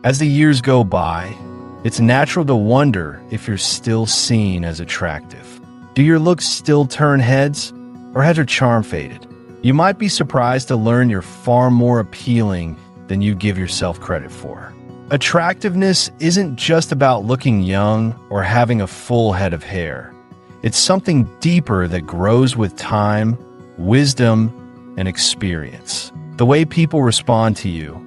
As the years go by, it's natural to wonder if you're still seen as attractive. Do your looks still turn heads, or has your charm faded? You might be surprised to learn you're far more appealing than you give yourself credit for. Attractiveness isn't just about looking young or having a full head of hair. It's something deeper that grows with time, wisdom, and experience. The way people respond to you,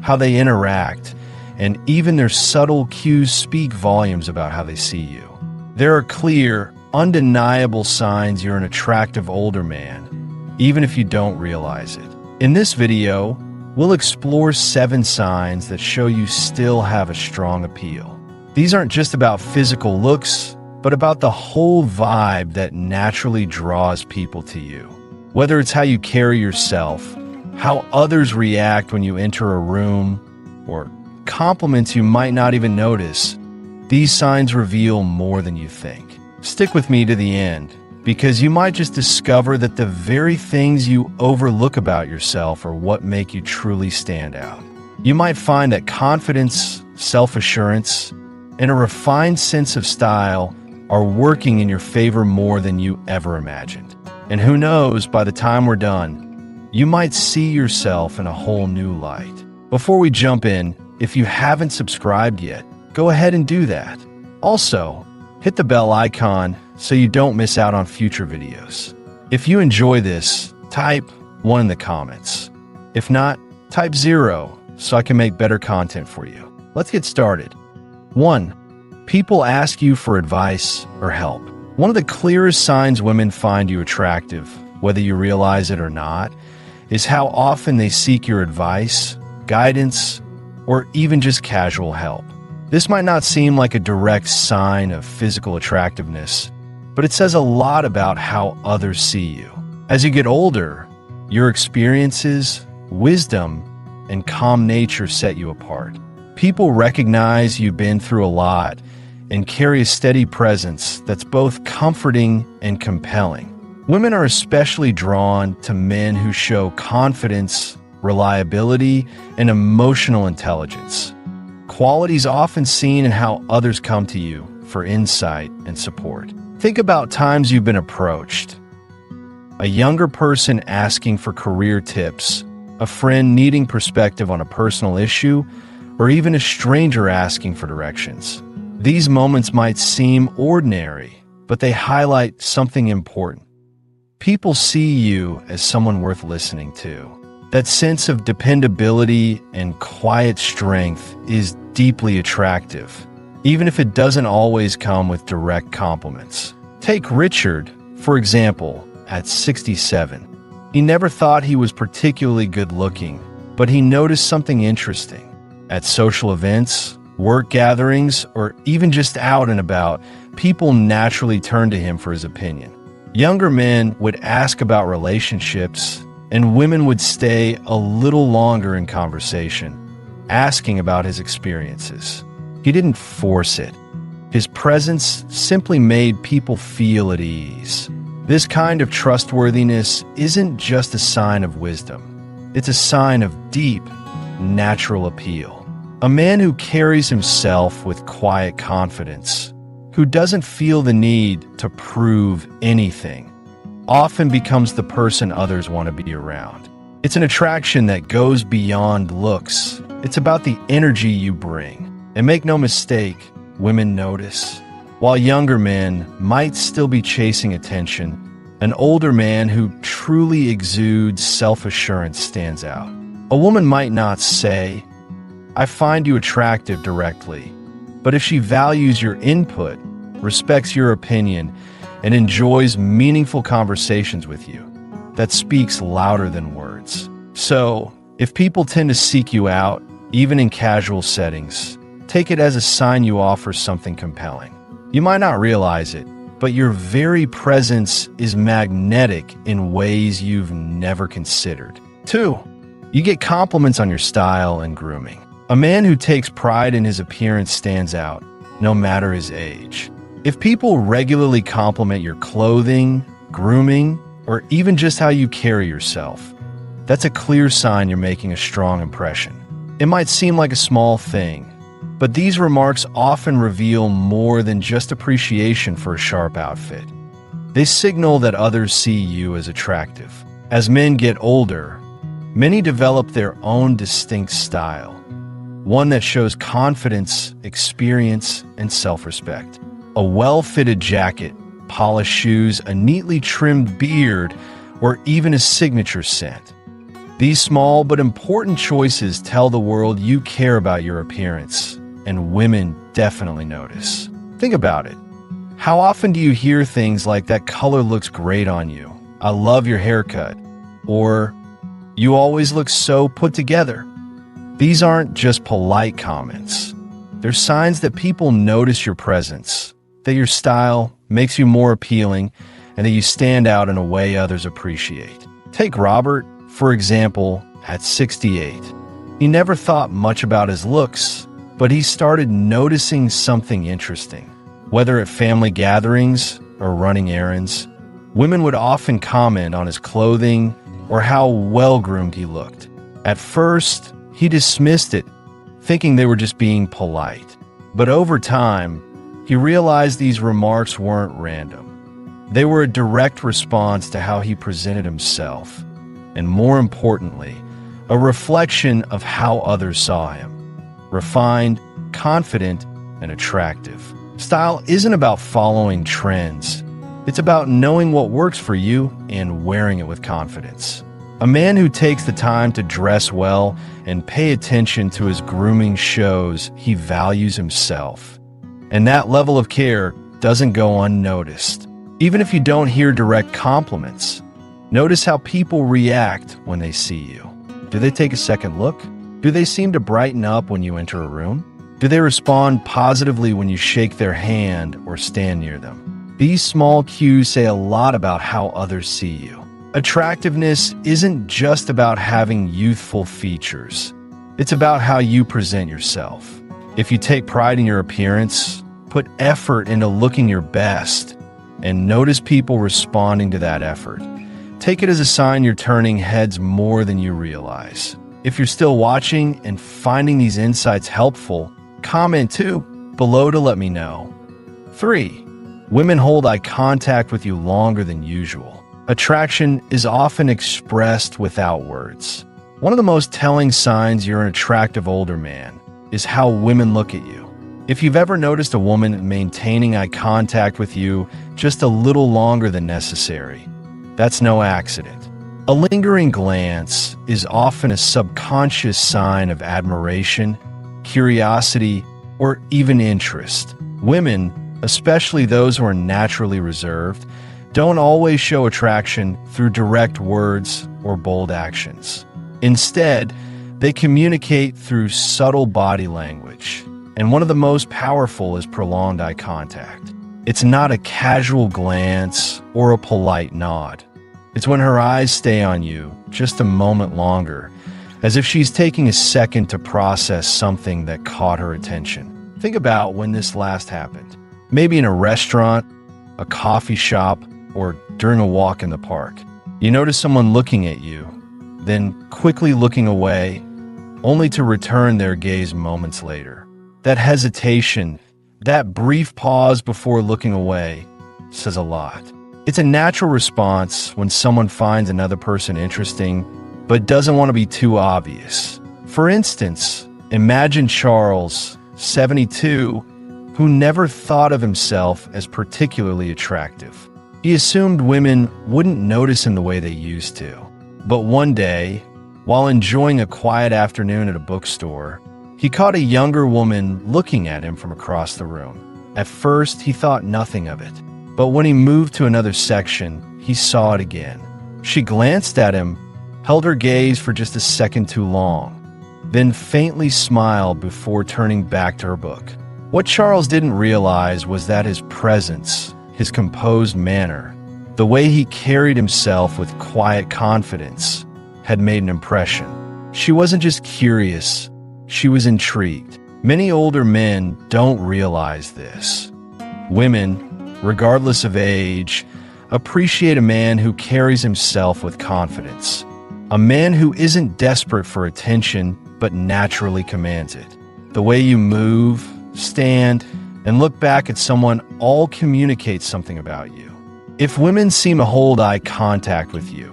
how they interact, and even their subtle cues speak volumes about how they see you. There are clear, undeniable signs you're an attractive older man, even if you don't realize it. In this video, we'll explore 7 signs that show you still have a strong appeal. These aren't just about physical looks, but about the whole vibe that naturally draws people to you. Whether it's how you carry yourself, how others react when you enter a room, or compliments you might not even notice, these signs reveal more than you think. Stick with me to the end, because you might just discover that the very things you overlook about yourself are what make you truly stand out. You might find that confidence, self-assurance, and a refined sense of style are working in your favor more than you ever imagined. And who knows, by the time we're done, you might see yourself in a whole new light. Before we jump in, if you haven't subscribed yet, go ahead and do that. Also, hit the bell icon so you don't miss out on future videos. If you enjoy this, type 1 in the comments. If not, type 0 so I can make better content for you. Let's get started. 1. People ask you for advice or help. One of the clearest signs women find you attractive, whether you realize it or not, is how often they seek your advice, guidance, or even just casual help. This might not seem like a direct sign of physical attractiveness, but it says a lot about how others see you. As you get older, your experiences, wisdom, and calm nature set you apart. People recognize you've been through a lot and carry a steady presence that's both comforting and compelling. Women are especially drawn to men who show confidence, reliability, and emotional intelligence. Qualities often seen in how others come to you for insight and support. Think about times you've been approached. A younger person asking for career tips, a friend needing perspective on a personal issue, or even a stranger asking for directions. These moments might seem ordinary, but they highlight something important. People see you as someone worth listening to. That sense of dependability and quiet strength is deeply attractive, even if it doesn't always come with direct compliments. Take Richard, for example, at 67. He never thought he was particularly good-looking, but he noticed something interesting. At social events, work gatherings, or even just out and about, people naturally turned to him for his opinion. Younger men would ask about relationships, and women would stay a little longer in conversation, asking about his experiences. He didn't force it. His presence simply made people feel at ease. This kind of trustworthiness isn't just a sign of wisdom. It's a sign of deep, natural appeal. A man who carries himself with quiet confidence, who doesn't feel the need to prove anything, often becomes the person others want to be around. It's an attraction that goes beyond looks. It's about the energy you bring. And make no mistake, women notice. While younger men might still be chasing attention, an older man who truly exudes self-assurance stands out. A woman might not say, "I find you attractive," directly, but if she values your input, respects your opinion, and enjoys meaningful conversations with you, that speaks louder than words. So, if people tend to seek you out, even in casual settings, take it as a sign you offer something compelling. You might not realize it, but your very presence is magnetic in ways you've never considered. 2. You get compliments on your style and grooming. A man who takes pride in his appearance stands out, no matter his age. If people regularly compliment your clothing, grooming, or even just how you carry yourself, that's a clear sign you're making a strong impression. It might seem like a small thing, but these remarks often reveal more than just appreciation for a sharp outfit. They signal that others see you as attractive. As men get older, many develop their own distinct style, one that shows confidence, experience, and self-respect. A well-fitted jacket, polished shoes, a neatly trimmed beard, or even a signature scent. These small but important choices tell the world you care about your appearance, and women definitely notice. Think about it. How often do you hear things like, "That color looks great on you," "I love your haircut," or "You always look so put together"? These aren't just polite comments. They're signs that people notice your presence, that your style makes you more appealing, and that you stand out in a way others appreciate. Take Robert, for example, at 68. He never thought much about his looks, but he started noticing something interesting. Whether at family gatherings or running errands, women would often comment on his clothing or how well-groomed he looked. At first, he dismissed it, thinking they were just being polite. But over time, he realized these remarks weren't random. They were a direct response to how he presented himself, and more importantly, a reflection of how others saw him. Refined, confident, and attractive. Style isn't about following trends. It's about knowing what works for you and wearing it with confidence. A man who takes the time to dress well and pay attention to his grooming shows he values himself. And that level of care doesn't go unnoticed. Even if you don't hear direct compliments, notice how people react when they see you. Do they take a second look? Do they seem to brighten up when you enter a room? Do they respond positively when you shake their hand or stand near them? These small cues say a lot about how others see you. Attractiveness isn't just about having youthful features. It's about how you present yourself. If you take pride in your appearance, put effort into looking your best, and notice people responding to that effort, take it as a sign you're turning heads more than you realize. If you're still watching and finding these insights helpful, comment too below to let me know. 3. Women hold eye contact with you longer than usual. Attraction is often expressed without words. One of the most telling signs you're an attractive older man is how women look at you. If you've ever noticed a woman maintaining eye contact with you just a little longer than necessary, that's no accident. A lingering glance is often a subconscious sign of admiration, curiosity, or even interest. Women, especially those who are naturally reserved, don't always show attraction through direct words or bold actions. Instead, they communicate through subtle body language, and one of the most powerful is prolonged eye contact. It's not a casual glance or a polite nod. It's when her eyes stay on you just a moment longer, as if she's taking a second to process something that caught her attention. Think about when this last happened. Maybe in a restaurant, a coffee shop, or during a walk in the park. You notice someone looking at you, then quickly looking away, only to return their gaze moments later. That hesitation, that brief pause before looking away, says a lot. It's a natural response when someone finds another person interesting, but doesn't want to be too obvious. For instance, imagine Charles, 72, who never thought of himself as particularly attractive. He assumed women wouldn't notice him the way they used to. But one day, while enjoying a quiet afternoon at a bookstore, he caught a younger woman looking at him from across the room. At first, he thought nothing of it. But when he moved to another section, he saw it again. She glanced at him, held her gaze for just a second too long, then faintly smiled before turning back to her book. What Charles didn't realize was that his presence, his composed manner, the way he carried himself with quiet confidence, had made an impression. She wasn't just curious, she was intrigued. Many older men don't realize this. Women, regardless of age, appreciate a man who carries himself with confidence. A man who isn't desperate for attention but naturally commands it. The way you move, stand, and look back at someone all communicates something about you. If women seem to hold eye contact with you,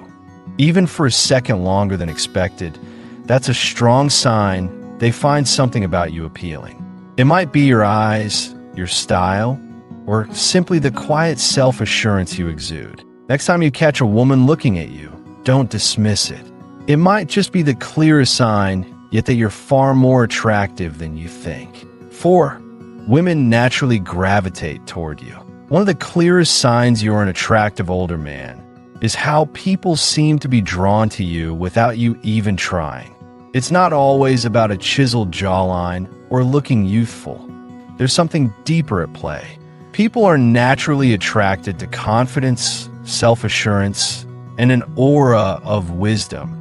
even for a second longer than expected, that's a strong sign they find something about you appealing. It might be your eyes, your style, or simply the quiet self-assurance you exude. Next time you catch a woman looking at you, don't dismiss it. It might just be the clearest sign, yet that you're far more attractive than you think. 4. Women naturally gravitate toward you. One of the clearest signs you're an attractive older man is how people seem to be drawn to you without you even trying. It's not always about a chiseled jawline or looking youthful. There's something deeper at play. People are naturally attracted to confidence, self-assurance, and an aura of wisdom.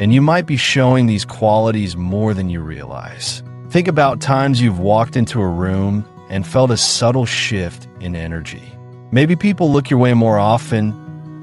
And you might be showing these qualities more than you realize. Think about times you've walked into a room and felt a subtle shift in energy. Maybe people look your way more often,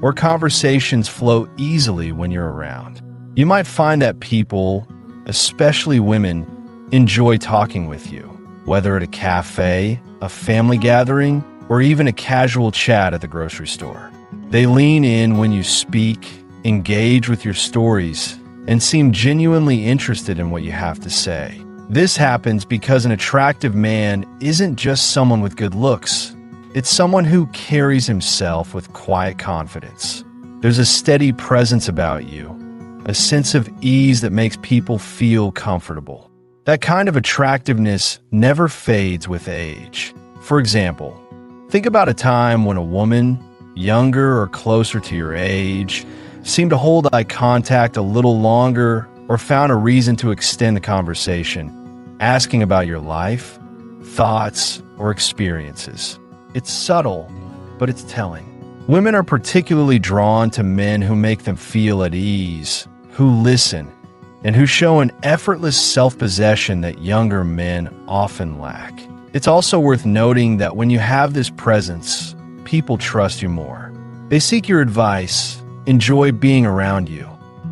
or conversations flow easily when you're around. You might find that people, especially women, enjoy talking with you, whether at a cafe, a family gathering, or even a casual chat at the grocery store. They lean in when you speak, engage with your stories, and seem genuinely interested in what you have to say. This happens because an attractive man isn't just someone with good looks. It's someone who carries himself with quiet confidence. There's a steady presence about you, a sense of ease that makes people feel comfortable. That kind of attractiveness never fades with age. For example, think about a time when a woman, younger or closer to your age, seemed to hold eye contact a little longer or found a reason to extend the conversation, asking about your life, thoughts, or experiences. It's subtle, but it's telling. Women are particularly drawn to men who make them feel at ease, who listen, and who show an effortless self-possession that younger men often lack. It's also worth noting that when you have this presence, people trust you more. They seek your advice, enjoy being around you,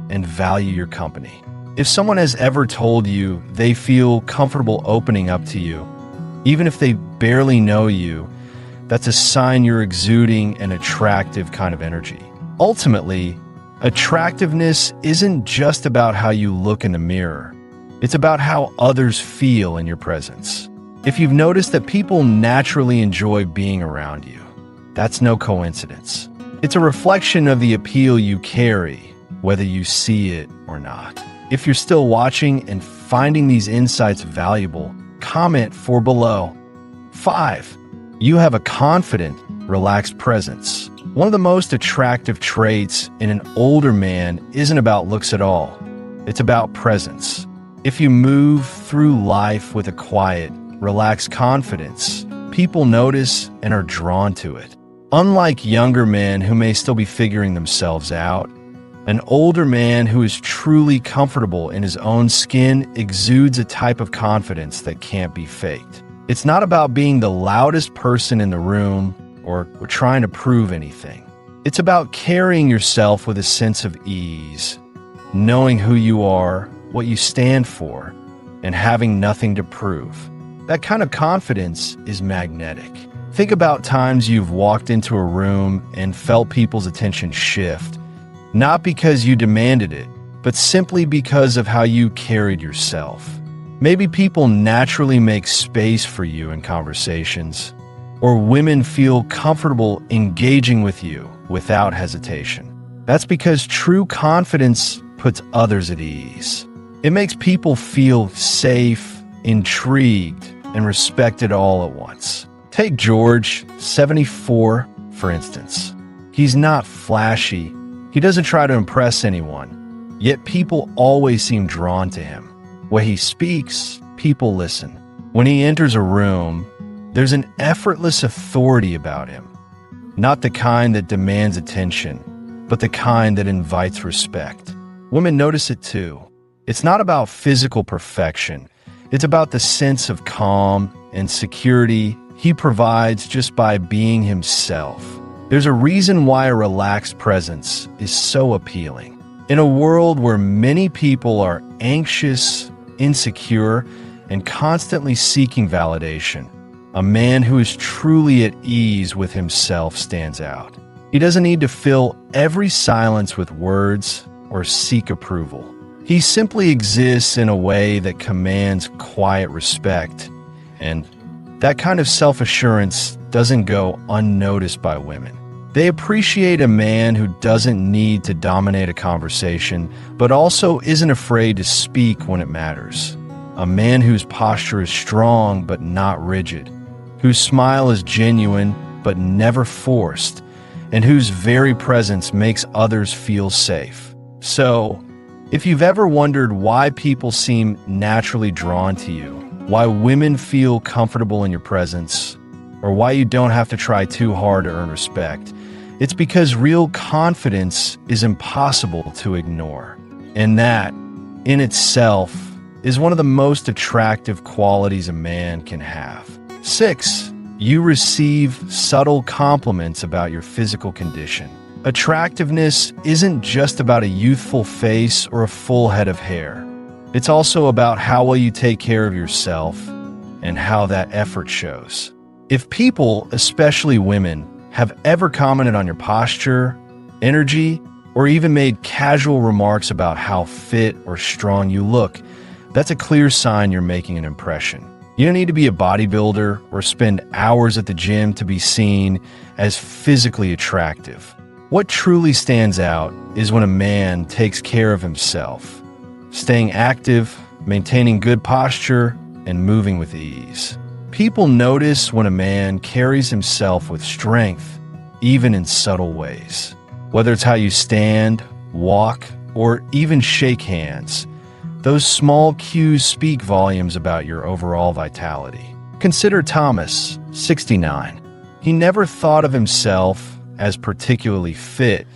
and value your company. If someone has ever told you they feel comfortable opening up to you, even if they barely know you, that's a sign you're exuding an attractive kind of energy. Ultimately, attractiveness isn't just about how you look in the mirror. It's about how others feel in your presence. If you've noticed that people naturally enjoy being around you, that's no coincidence. It's a reflection of the appeal you carry, whether you see it or not. If you're still watching and finding these insights valuable, comment for below. 5. You have a confident, relaxed presence. One of the most attractive traits in an older man isn't about looks at all. It's about presence. If you move through life with a quiet, relaxed confidence, people notice and are drawn to it. Unlike younger men who may still be figuring themselves out, an older man who is truly comfortable in his own skin exudes a type of confidence that can't be faked. It's not about being the loudest person in the room or trying to prove anything. It's about carrying yourself with a sense of ease, knowing who you are, what you stand for, and having nothing to prove. That kind of confidence is magnetic. Think about times you've walked into a room and felt people's attention shift, not because you demanded it, but simply because of how you carried yourself. Maybe people naturally make space for you in conversations, or women feel comfortable engaging with you without hesitation. That's because true confidence puts others at ease. It makes people feel safe, intrigued, and respected all at once. Take George, 74, for instance. He's not flashy. He doesn't try to impress anyone, yet people always seem drawn to him. When he speaks, people listen. When he enters a room, there's an effortless authority about him. Not the kind that demands attention, but the kind that invites respect. Women notice it too. It's not about physical perfection. It's about the sense of calm and security he provides just by being himself. There's a reason why a relaxed presence is so appealing. In a world where many people are anxious, insecure and constantly seeking validation. A man who is truly at ease with himself stands out. He doesn't need to fill every silence with words or seek approval. He simply exists in a way that commands quiet respect, and that kind of self-assurance doesn't go unnoticed by women. They appreciate a man who doesn't need to dominate a conversation, but also isn't afraid to speak when it matters. A man whose posture is strong but not rigid, whose smile is genuine but never forced, and whose very presence makes others feel safe. So, if you've ever wondered why people seem naturally drawn to you, why women feel comfortable in your presence, or why you don't have to try too hard to earn respect, it's because real confidence is impossible to ignore. And that, in itself, is one of the most attractive qualities a man can have. 6. You receive subtle compliments about your physical condition. Attractiveness isn't just about a youthful face or a full head of hair. It's also about how well you take care of yourself and how that effort shows. If people, especially women, have ever commented on your posture, energy, or even made casual remarks about how fit or strong you look, that's a clear sign you're making an impression. You don't need to be a bodybuilder or spend hours at the gym to be seen as physically attractive. What truly stands out is when a man takes care of himself, staying active, maintaining good posture, and moving with ease. People notice when a man carries himself with strength, even in subtle ways. Whether it's how you stand, walk, or even shake hands, those small cues speak volumes about your overall vitality. Consider Thomas, 69. He never thought of himself as particularly fit,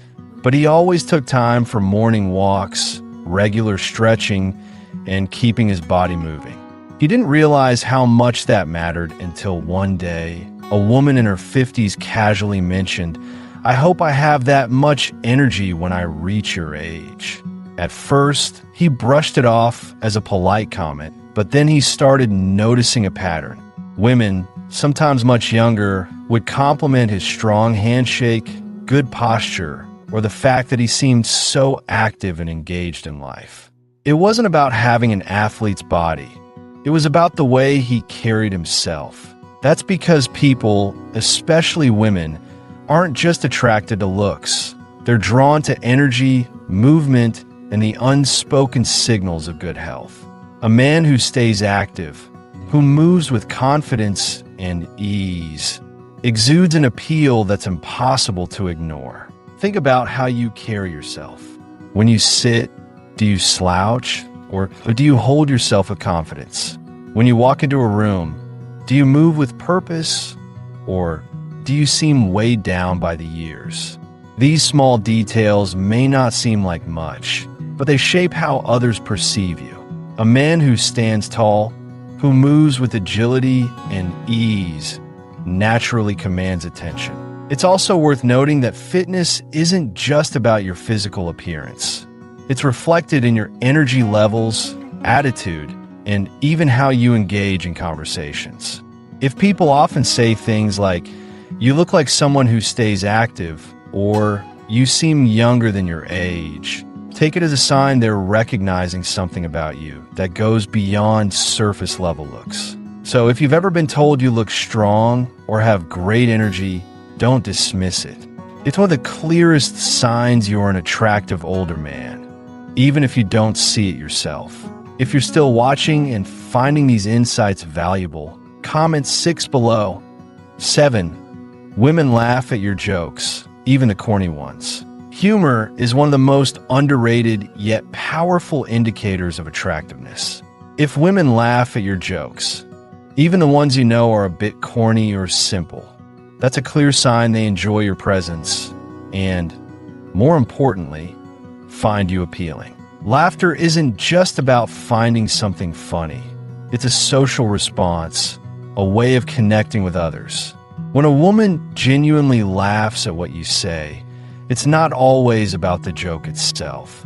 but he always took time for morning walks, regular stretching, and keeping his body moving. He didn't realize how much that mattered until one day, a woman in her 50s casually mentioned, "I hope I have that much energy when I reach your age." At first, he brushed it off as a polite comment, but then he started noticing a pattern. Women, sometimes much younger, would compliment his strong handshake, good posture, or the fact that he seemed so active and engaged in life. It wasn't about having an athlete's body. It was about the way he carried himself. That's because people, especially women, aren't just attracted to looks. They're drawn to energy, movement, and the unspoken signals of good health. A man who stays active, who moves with confidence and ease, exudes an appeal that's impossible to ignore. Think about how you carry yourself. When you sit, do you slouch, or do you hold yourself with confidence? When you walk into a room, do you move with purpose, or do you seem weighed down by the years? These small details may not seem like much, but they shape how others perceive you. A man who stands tall, who moves with agility and ease, naturally commands attention. It's also worth noting that fitness isn't just about your physical appearance. It's reflected in your energy levels, attitude, and even how you engage in conversations. If people often say things like, "You look like someone who stays active," or "You seem younger than your age," take it as a sign they're recognizing something about you that goes beyond surface level looks. So if you've ever been told you look strong or have great energy, don't dismiss it. It's one of the clearest signs you're an attractive older man, even if you don't see it yourself. If you're still watching and finding these insights valuable, comment 6 below. 7. Women laugh at your jokes, even the corny ones. Humor is one of the most underrated yet powerful indicators of attractiveness. If women laugh at your jokes, even the ones you know are a bit corny or simple, that's a clear sign they enjoy your presence and, more importantly, find you appealing. Laughter isn't just about finding something funny. It's a social response, a way of connecting with others. When a woman genuinely laughs at what you say, it's not always about the joke itself.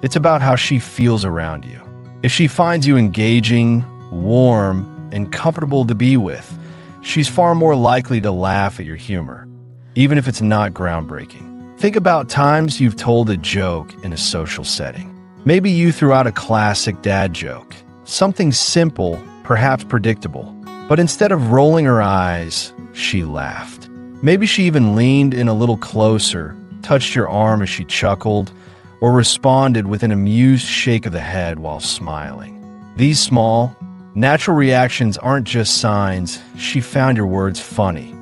It's about how she feels around you. If she finds you engaging, warm, and comfortable to be with, she's far more likely to laugh at your humor, even if it's not groundbreaking. Think about times you've told a joke in a social setting. Maybe you threw out a classic dad joke, something simple, perhaps predictable, but instead of rolling her eyes, she laughed. Maybe she even leaned in a little closer, touched your arm as she chuckled, or responded with an amused shake of the head while smiling. These small, natural reactions aren't just signs she found your words funny.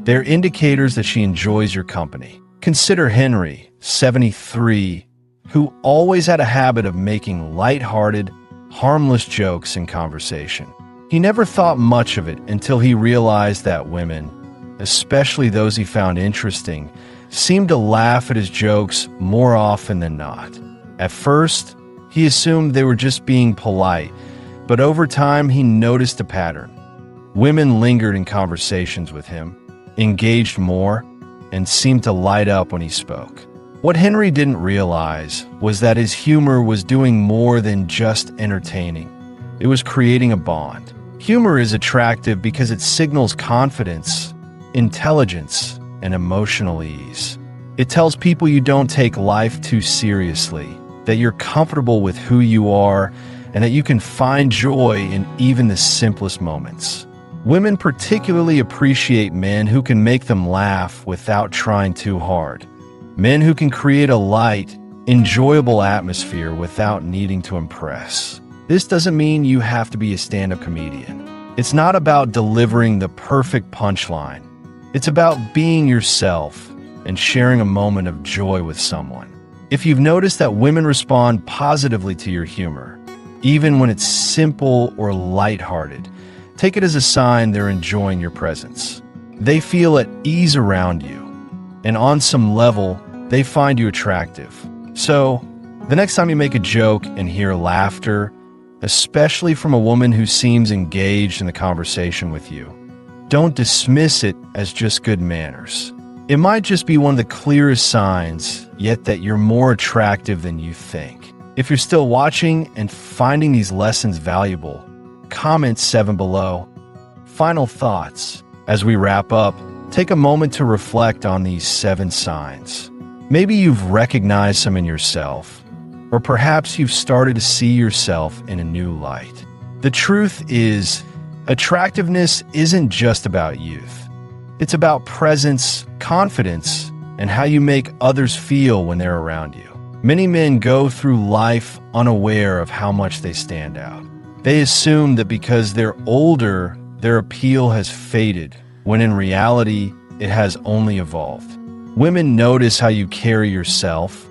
They're indicators that she enjoys your company. Consider Henry, 73, who always had a habit of making lighthearted, harmless jokes in conversation. He never thought much of it until he realized that women, especially those he found interesting, seemed to laugh at his jokes more often than not. At first, he assumed they were just being polite, but over time he noticed a pattern. Women lingered in conversations with him, engaged more, and seemed to light up when he spoke. What Henry didn't realize was that his humor was doing more than just entertaining. It was creating a bond. Humor is attractive because it signals confidence, intelligence, and emotional ease. It tells people you don't take life too seriously, that you're comfortable with who you are, and that you can find joy in even the simplest moments. Women particularly appreciate men who can make them laugh without trying too hard. Men who can create a light, enjoyable atmosphere without needing to impress. This doesn't mean you have to be a stand-up comedian. It's not about delivering the perfect punchline. It's about being yourself and sharing a moment of joy with someone. If you've noticed that women respond positively to your humor, even when it's simple or lighthearted, take it as a sign they're enjoying your presence. They feel at ease around you, and on some level, they find you attractive. So, the next time you make a joke and hear laughter, especially from a woman who seems engaged in the conversation with you, don't dismiss it as just good manners. It might just be one of the clearest signs, yet that you're more attractive than you think. If you're still watching and finding these lessons valuable, comment 7 below. Final thoughts. As we wrap up, take a moment to reflect on these 7 signs. Maybe you've recognized some in yourself, or perhaps you've started to see yourself in a new light. The truth is, attractiveness isn't just about youth. It's about presence, confidence, and how you make others feel when they're around you. Many men go through life unaware of how much they stand out. They assume that because they're older, their appeal has faded, when in reality, it has only evolved. Women notice how you carry yourself,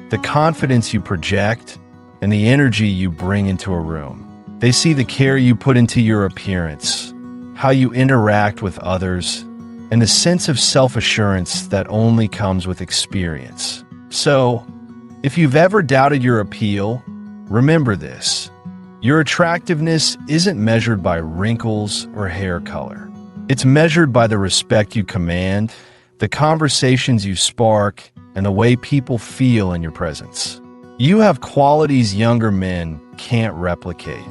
the confidence you project, and the energy you bring into a room. They see the care you put into your appearance, how you interact with others, and the sense of self-assurance that only comes with experience. So, if you've ever doubted your appeal, remember this. Your attractiveness isn't measured by wrinkles or hair color. It's measured by the respect you command, the conversations you spark, and the way people feel in your presence. You have qualities younger men can't replicate.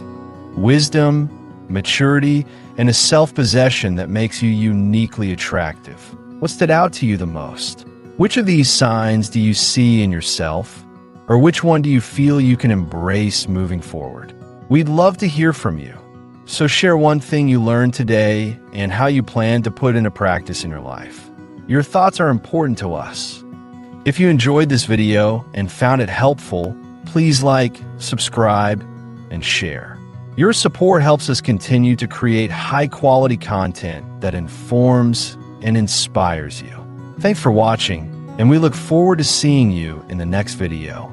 Wisdom, maturity, and a self-possession that makes you uniquely attractive. What stood out to you the most? Which of these signs do you see in yourself? Or which one do you feel you can embrace moving forward? We'd love to hear from you. So share one thing you learned today and how you plan to put into practice in your life. Your thoughts are important to us. If you enjoyed this video and found it helpful, please like, subscribe, and share. Your support helps us continue to create high-quality content that informs and inspires you. Thanks for watching, and we look forward to seeing you in the next video.